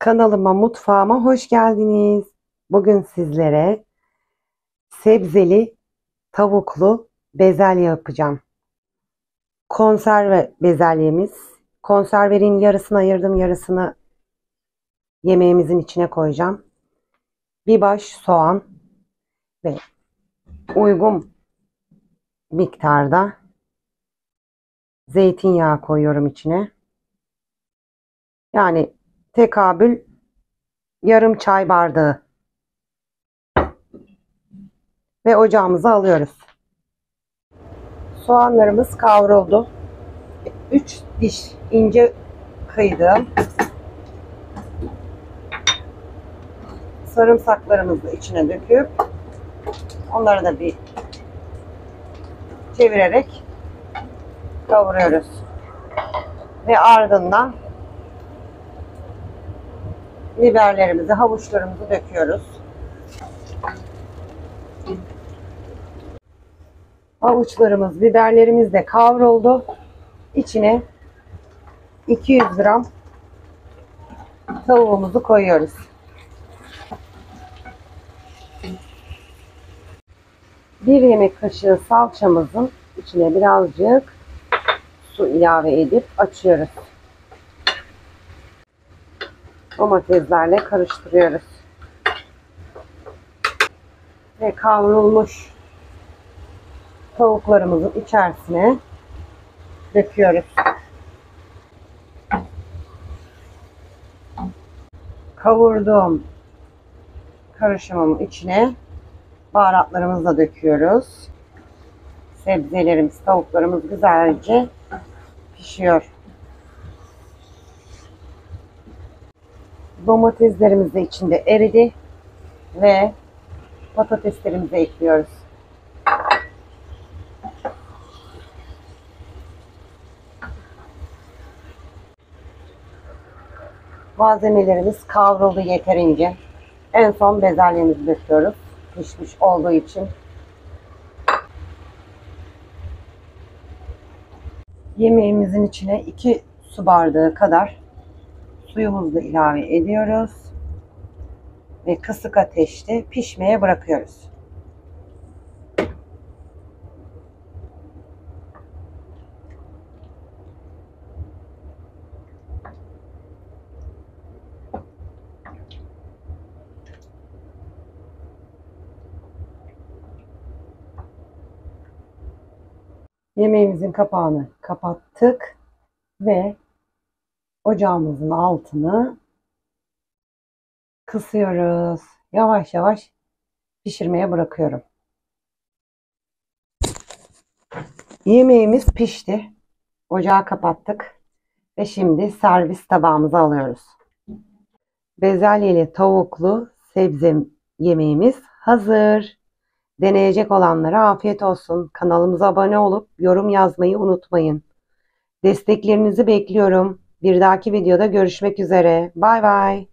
Kanalıma, mutfağıma hoş geldiniz. Bugün sizlere sebzeli, tavuklu bezelye yapacağım. Konserve bezelyemiz. Konservenin yarısını ayırdım, yarısını yemeğimizin içine koyacağım. Bir baş soğan ve uygun miktarda zeytinyağı koyuyorum içine. Yani tekabül yarım çay bardağı. Ve ocağımıza alıyoruz. Soğanlarımız kavruldu. 3 diş ince kıydım. Sarımsaklarımızı içine döküp onları da bir çevirerek kavuruyoruz. Ve ardından biberlerimizi, havuçlarımızı döküyoruz. Havuçlarımız, biberlerimiz de kavruldu. İçine 200 gram tavuğumuzu koyuyoruz. Bir yemek kaşığı salçamızın içine birazcık su ilave edip açıyoruz. Domateslerle karıştırıyoruz. Ve kavrulmuş tavuklarımızın içerisine döküyoruz. Kavurduğum karışımın içine baharatlarımızı da döküyoruz. Sebzelerimiz, tavuklarımız güzelce pişiyor. Domateslerimiz de içinde eridi ve patateslerimizi ekliyoruz. Malzemelerimiz kavruldu yeterince. En son bezelyemizi döküyoruz. Pişmiş olduğu için. Yemeğimizin içine 2 su bardağı kadar suyumuzu da ilave ediyoruz. Ve kısık ateşte pişmeye bırakıyoruz. Yemeğimizin kapağını kapattık ve ocağımızın altını kısıyoruz. Yavaş yavaş pişirmeye bırakıyorum. Yemeğimiz pişti. Ocağı kapattık ve şimdi servis tabağımıza alıyoruz. Bezelyeli tavuklu sebze yemeğimiz hazır. Deneyecek olanlara afiyet olsun. Kanalımıza abone olup yorum yazmayı unutmayın. Desteklerinizi bekliyorum. Bir dahaki videoda görüşmek üzere. Bay bay.